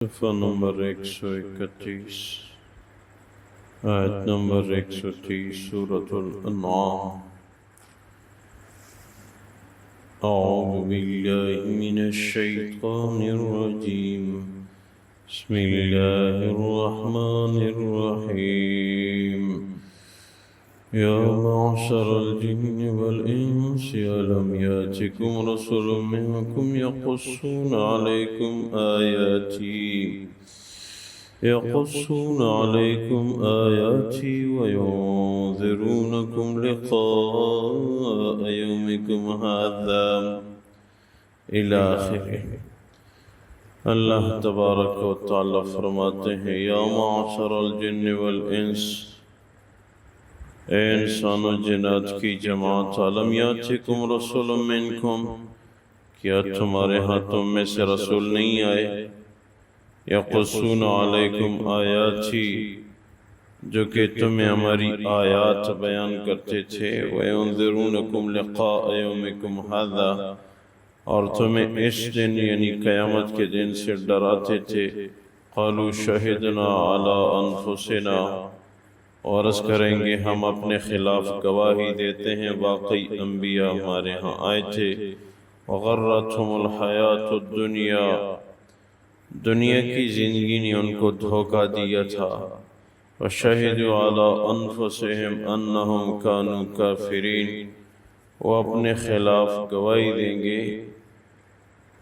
صفحہ نمبر 131، آیت نمبر 130، سورة الانعام۔ اعوذ باللہ من الشیطان الرجیم، بسم اللہ الرحمن الرحیم۔ یا معشر الجن والانس الم یاتکم رسل منکم یقصون علیکم آیاتی وینذرونکم لقاء یومکم ھذا الی آخرہ۔ اللہ تبارک و تعالی فرماتے ہیں، یا معشر الجن والانس، اے انسان و جنات کی جماعت، الم یاتکم رسول منکم، کیا تمہارے ہاتھوں میں سے رسول نہیں آئے، یقصون علیکم آیاتی، جو کہ تمہیں ہماری آیات بیان کرتے تھے، وینذرونکم لقاء یومکم ھذا، اور تمہیں اس دن یعنی قیامت کے دن سے ڈراتے تھے۔ قالوا شہدنا علی انفسنا، اور عرض کریں گے ہم اپنے خلاف گواہی دیتے ہیں، واقعی انبیاء ہمارے ہاں آئے تھے۔ وغرتہم الحیات الدنیا، دنیا کی زندگی نے ان کو دھوکہ دیا تھا۔ وشہدوا علی انفسہم انہم کانوا کافرین، وہ اپنے خلاف گواہی دیں گے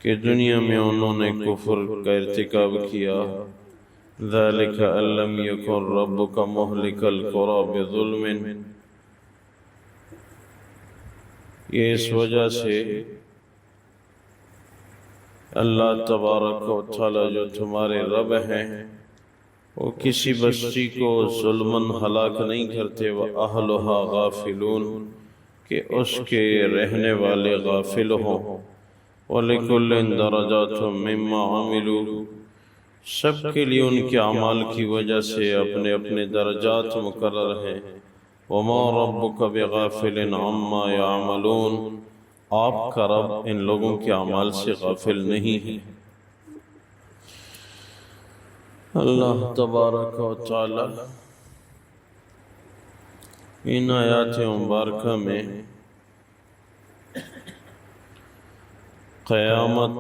کہ دنیا میں انہوں نے کفر کا ارتکاب کیا۔ ذَلِكَ أَن لَّمْ يَكُن رَّبُّكَ مُهْلِكَ الْقُرَىٰ بِظُلْمٍ، یہ اس وجہ سے اللہ تبارک و تعالی جو تمہارے رب ہیں، وہ کسی بستی کو ظلماً ہلاک نہیں کرتے، وَأَهْلُهَا غَافِلُونَ، کہ اس کے رہنے والے غافل ہوں۔ وَلِكُلٍّ دَرَجَاتٌ مِّمَّا عَمِلُوا، سب کے لیے ان کے اعمال کی وجہ سے اپنے اپنے درجات مقرر ہیں۔ وَمَا رَبُّكَ بِغَافِلٍ عَمَّا يَعْمَلُونَ، آپ کا رب ان لوگوں کے اعمال سے غافل نہیں ہے۔ اللہ تبارک و تعالی ان آیات مبارکہ میں قیامت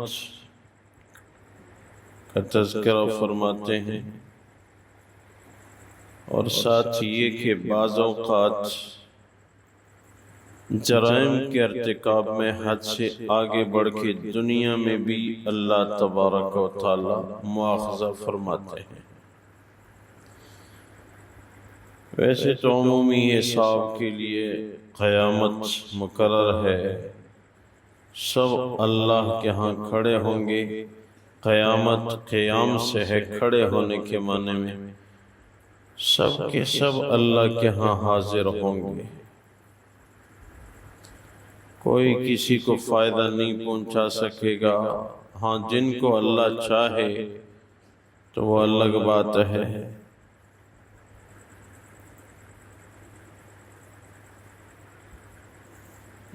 کا تذکرہ فرماتے ہیں، اور ساتھ یہ کہ بعض اوقات جرائم کے ارتکاب میں حد سے آگے بڑھ کے دنیا میں بھی اللہ تبارک و تعالی مواخذہ فرماتے ہیں۔ ویسے تو عمومی حساب کے لیے قیامت مقرر ہے، سب اللہ کے ہاں کھڑے ہوں گے۔ قیامت قیام سے ہے، کھڑے ہونے کے معنی میں سب کے سب اللہ کے ہاں حاضر ہوں گے۔ کوئی کسی کو فائدہ نہیں پہنچا سکے گا، ہاں جن کو اللہ چاہے تو وہ الگ بات ہے۔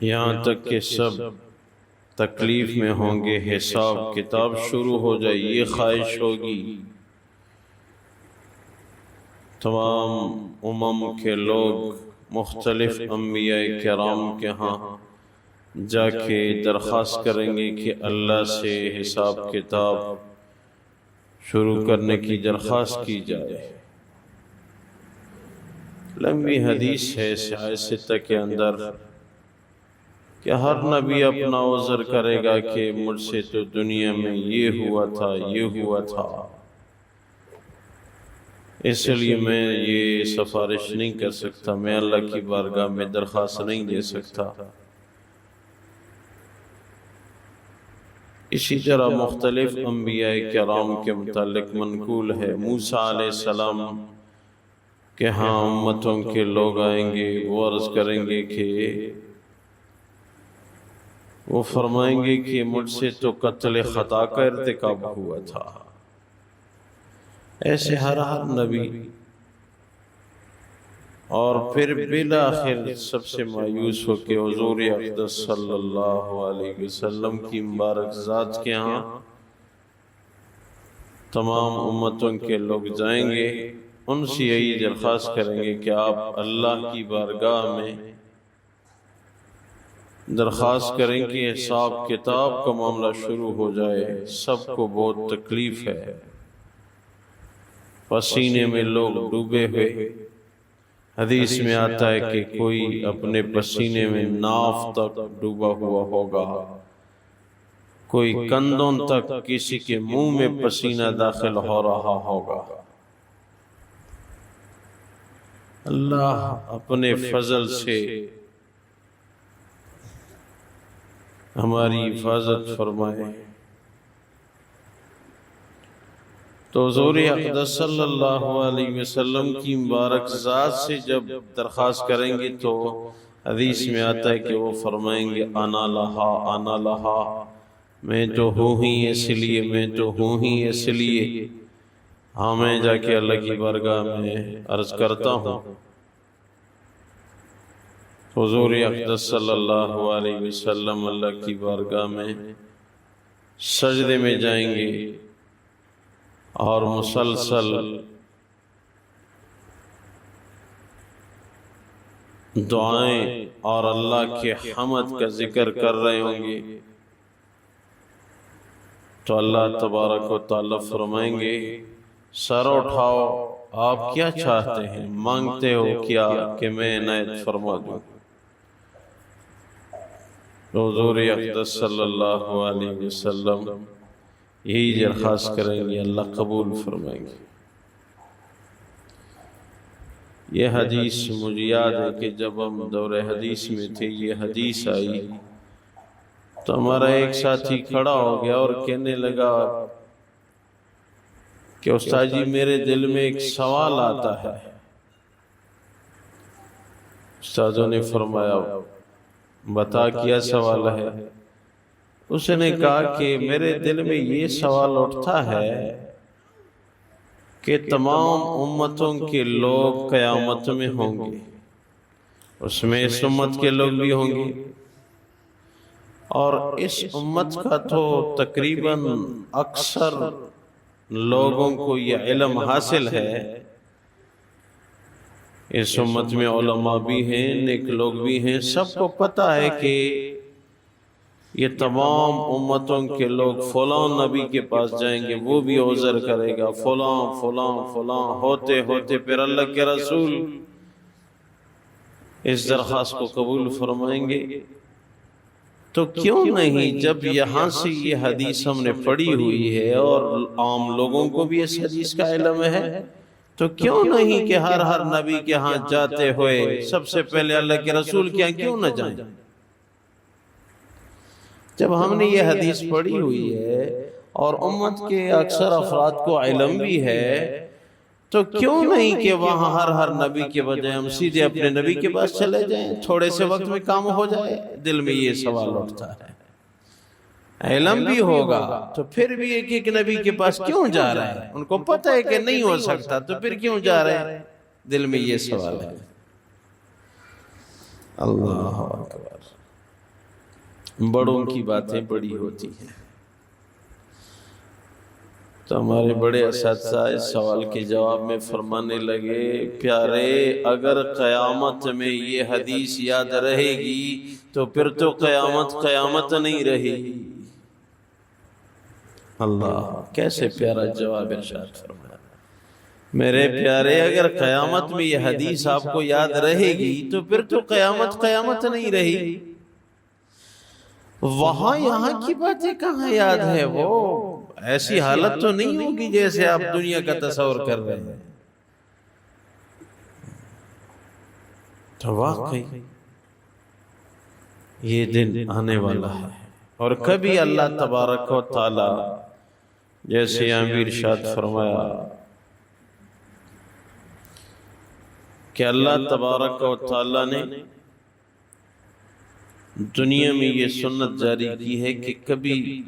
یہاں تک کہ سب تکلیف میں ہوں گے، حساب کتاب شروع ہو جائے، یہ خواہش ہوگی تمام کے لوگ مختلف انبیاء کرام کے ہاں جا کے درخواست کریں گے کہ اللہ سے حساب کتاب شروع کرنے کی درخواست کی جائے۔ لمبی حدیث ہے صحیح ستہ کے اندر کہ ہر نبی اپنا عذر کرے گا کہ مجھ سے تو دنیا میں یہ ہوا تھا، یہ ہوا تھا، اس لیے میں یہ سفارش نہیں کر سکتا، میں اللہ کی بارگاہ میں درخواست نہیں دے سکتا۔ اسی طرح مختلف انبیاء کرام کے متعلق منقول ہے، موسیٰ علیہ السلام کہ ہاں امتوں کے لوگ آئیں گے، وہ عرض کریں گے کہ وہ فرمائیں گے کہ مجھ سے تو قتل خطا کا ارتکاب ہوا تھا۔ ایسے ہر نبی، اور پھر بالآخر سب سے مایوس ہو کے حضور اقدس صلی اللہ علیہ وسلم کی مبارک ذات کے ہاں تمام امتوں کے لوگ جائیں گے، ان سے یہی درخواست کریں گے کہ آپ اللہ کی بارگاہ میں درخواست کریں کہ حساب کتاب کا معاملہ شروع ہو جائے۔ سب کو بہت تکلیف ہے، پسینے میں لوگ ڈوبے ہوئے، حدیث میں آتا ہے کہ کوئی اپنے پسینے میں ناف تک ڈوبا ہوا ہوگا، کوئی کندھوں تک، کسی کے منہ میں پسینہ داخل ہو رہا ہوگا۔ اللہ اپنے فضل سے ہماری حفاظت فرمائے۔ تو حضور اقدس صلی اللہ علیہ وسلم کی مبارک ذات سے جب درخواست کریں گے تو حدیث میں آتا ہے کہ وہ فرمائیں گے انا لہا انا لہا، میں تو ہوں ہی اس لیے، میں تو ہوں ہی اس لیے۔ ہاں میں جا کے اللہ کی بارگاہ میں عرض کرتا ہوں۔ حضور اقدس صلی اللہ علیہ وسلم اللہ کی بارگاہ میں سجدے میں جائیں گے اور مسلسل دعائیں اور اللہ کے حمد کا ذکر کر رہے ہوں گے، تو اللہ تبارک و تعالیٰ فرمائیں گے سر اٹھاؤ، آپ کیا چاہتے ہیں، مانگتے ہو کیا کہ میں عنایت فرما دوں۔ حضور اقدس صلی اللہ علیہ وسلم یہی درخواست کریں گے، اللہ قبول فرمائیں گے۔ یہ حدیث مجھے یاد ہے کہ جب ہم دور حدیث میں تھے، یہ حدیث آئی تو ہمارا ایک ساتھی کھڑا ہو گیا اور کہنے لگا کہ استاد جی میرے دل میں ایک سوال آتا ہے۔ استادوں نے فرمایا بتا کیا سوال ہے؟ اس نے کہا کہ میرے دل میں یہ سوال اٹھتا ہے کہ تمام امتوں کے لوگ قیامت میں ہوں گے، اس میں اس امت کے لوگ بھی ہوں گے، اور اس امت کا تو تقریباً اکثر لوگوں کو یہ علم حاصل ہے، اس امت میں علماء بھی ہیں، نیک لوگ بھی ہیں، سب کو پتہ ہے کہ یہ تمام امتوں کے لوگ فلاں نبی کے پاس جائیں گے، وہ بھی عذر کرے گا، فلاں فلاں فلاں ہوتے ہوتے پھر اللہ کے رسول اس درخواست کو قبول فرمائیں گے۔ تو کیوں نہیں جب یہاں سے یہ حدیث ہم نے پڑھی ہوئی ہے اور عام لوگوں کو بھی اس حدیث کا علم ہے، تو کیوں نہیں کہ ہر نبی کے ہاں جاتے ہوئے سب سے پہلے اللہ کے رسول کے ہاں کیوں نہ جائیں؟ جب ہم نے یہ حدیث پڑھی ہوئی ہے اور امت کے اکثر افراد کو علم بھی ہے، تو کیوں نہیں کہ وہاں ہر نبی کے بجائے ہم سیدھے اپنے نبی کے پاس چلے جائیں، تھوڑے سے وقت میں کام ہو جائے۔ دل میں یہ سوال اٹھتا ہے، علم بھی ہوگا تو پھر بھی ایک نبی کے پاس کیوں جا رہے ہیں؟ ان کو پتہ ہے کہ نہیں ہو سکتا تو پھر کیوں جا رہے ہیں؟ دل میں یہ سوال ہے۔ اللہ اکبر، بڑوں کی باتیں بڑی ہوتی ہیں۔ تو ہمارے بڑے اساتذہ اس سوال کے جواب میں فرمانے لگے، پیارے اگر قیامت میں یہ حدیث یاد رہے گی تو پھر تو قیامت نہیں رہے گی۔ اللہ کیسے پیارا جواب ارشاد فرمایا، میرے پیارے اگر قیامت میں یہ حدیث آپ کو یاد رہے گی تو پھر تو قیامت نہیں رہی۔ وہاں یہاں کی باتیں کہاں یاد ہے، وہ ایسی حالت تو نہیں ہوگی جیسے آپ دنیا کا تصور کر رہے ہیں۔ تو واقعی یہ دن آنے والا ہے، اور کبھی اللہ تبارک و تعالی جیسے یہاں بھی ارشاد فرمایا کہ اللہ تبارک و تعالی نے دنیا میں یہ سنت جاری کی ہے کہ کبھی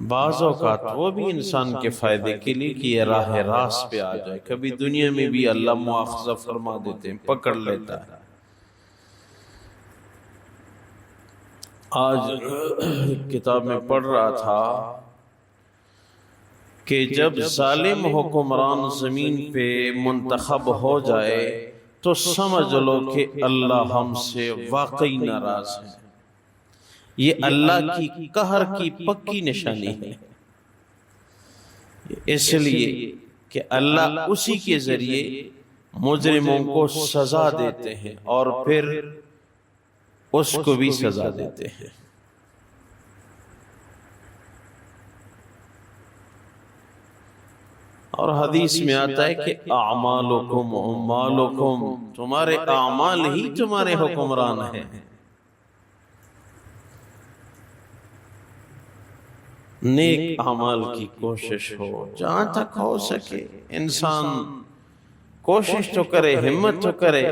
بعض اوقات وہ بھی انسان کے فائدے کے لیے کہ یہ راہ راست پہ آ جائے، کبھی دنیا میں بھی اللہ مواخذہ فرما دیتے ہیں، پکڑ لیتا ہے۔ آج کتاب میں پڑھ رہا تھا کہ جب ظالم حکمران زمین پہ منتخب ہو جائے تو سمجھ لو کہ اللہ ہم سے واقعی ناراض ہے. یہ اللہ کی قہر کی پکی نشانی ہے، اس لیے کہ اللہ اسی کے ذریعے مجرموں کو سزا دیتے ہیں اور پھر اس کو بھی سزا دیتے ہیں. اور حدیث میں آتا ہے کہ اعمالکم اعمالکم، تمہارے اعمال ہی تمہارے حکمران ہیں. نیک اعمال کی کوشش ہو، جہاں تک ہو سکے انسان کوشش تو کرے، ہمت تو کرے،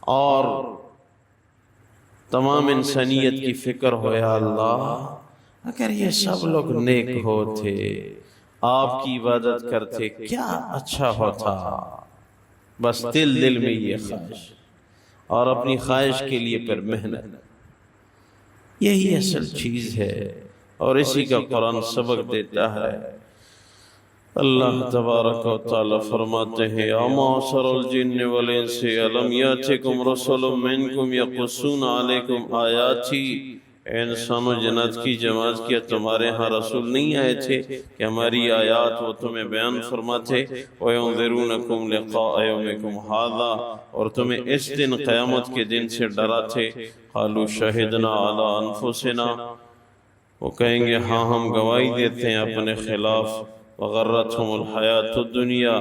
اور تمام انسانیت کی فکر ہو یا اللہ اگر یہ سب لوگ نیک ہوتے، آپ کی عبادت کرتے، کیا اچھا ہوتا. بس دل میں یہ خواہش، اور اپنی خواہش کے لیے پھر محنت، یہی اصل چیز ہے. اور اسی کا قرآن سبق دیتا ہے. اللہ تبارک و تعالی فرماتے ہیں یا معشر الجن والانس الم یاتکم رسل منکم یقصون علیکم آیاتی، اے انسانوں جنات کی جماعت، کیا تمہارے ہاں رسول نہیں آئے تھے کہ ہماری آیات وہ تمہیں بیان فرماتے؟ وَيُنذِرُونَكُمْ لِقَاءَ يَوْمِكُمْ هَذَا، اور تمہیں اس دن قیامت کے دن سے ڈراتے. قالوا شہدنا علی انفسنا، وہ کہیں گے ہاں ہم گواہی دیتے ہیں اپنے خلاف. وغرتہم الحیات الدنیا،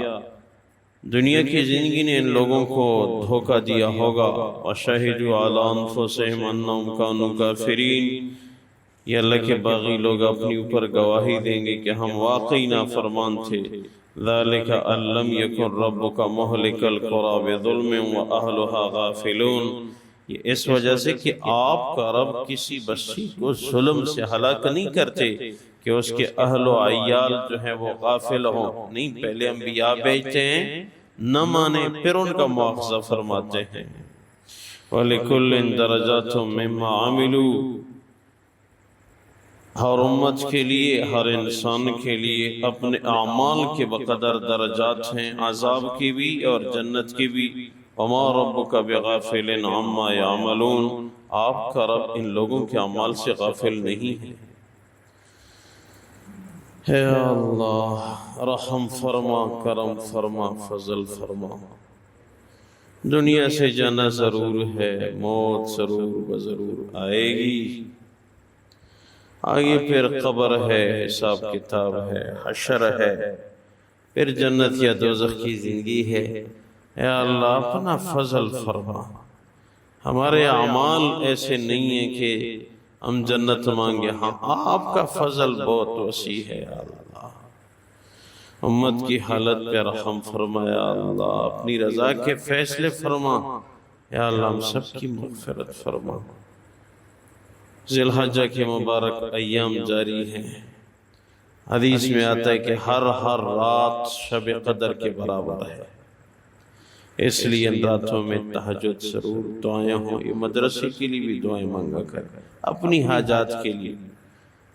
دنیا کی زندگی نے ان لوگوں کو دھوکہ دیا ہوگا. وشہدوا علی انفسہم انہم کانوا کافرین، یہ اللہ کے باغی لوگ اپنی اوپر گواہی دیں گے کہ ہم واقعی نافرمان تھے. ذالک ان لم یکن ربک مہلک القری بظلم واہلھا غافلون، یہ اس وجہ سے کہ آپ کا رب کسی بستی کو ظلم سے ہلاک نہیں کرتے کہ اس کے اہل و عیال جو ہیں وہ غافل ہوں. نہیں، پہلے انبیاء بھیجتے ہیں، نہ مانے پھر ان کا مواخذہ فرماتے ہیں. وَلِكُلٍ دَرَجَاتٌ مِّمَّا عَمِلُوا، ہر امت کے لیے، ہر انسان کے لیے اپنے اعمال کے بقدر درجات ہیں، عذاب کی بھی اور جنت کی بھی. وَمَا رَبُّكَ بِغَافِلٍ عَمَّا يَعْمَلُونَ، آپ کا رب ان لوگوں کے اعمال سے غافل نہیں ہے. اے اللہ رحم فرما، کرم فرما، فضل فرما. دنیا سے جانا ضرور ہے، موت ضرور ضرور آئے گی. آگے پھر قبر ہے، حساب کتاب ہے، حشر ہے، پھر جنت یا دوزخ کی زندگی ہے. اے اللہ اپنا فضل فرما. ہمارے اعمال ایسے نہیں ہیں کہ ہم جنت مانگے، ہاں آپ کا فضل بہت وسیع ہے. یا اللہ امت کی حالت پہ رحم فرما. یا اللہ اپنی رضا کے فیصلے فرما. یا اللہ ہم سب کی مغفرت فرما. ذی الحجہ کے مبارک ایام جاری ہیں. حدیث میں آتا ہے کہ ہر رات شب قدر کے برابر ہے، اس لیے ان راتوں میں تہجد ضرور دعائیں ہوں. یہ مدرسے کے لیے بھی دعائیں مانگا کریں، اپنی حاجات کے لیے،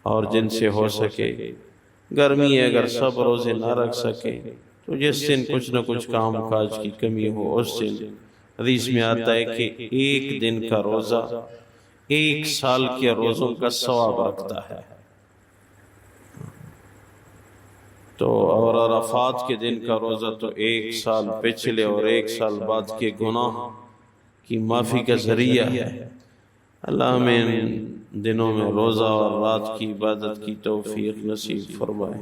اور جن سے ہو سکے. گرمی ہے، اگر سب روزے نہ رکھ سکے تو جس دن کچھ نہ کچھ کام کاج کی کمی ہو اس دن. حدیث میں آتا ہے کہ ایک دن کا روزہ 1 سال کے روزوں کا ثواب رکھتا ہے. تو اور عرفات کے دن کا روزہ تو 1 سال پچھلے اور 1 سال بعد کے گناہ کی معافی کا ذریعہ ہے. اللہ ہمیں ان دنوں میں روزہ اور رات کی عبادت کی توفیق نصیب فرمائے.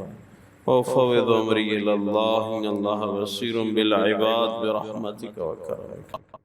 وَأُفَوِّضُ أَمْرِي إِلَى اللَّهِ إِنَّ اللَّهَ بَصِيرٌ بِالْعِبَادِ بِرَحْمَتِكَ وَكَرَمِكَ.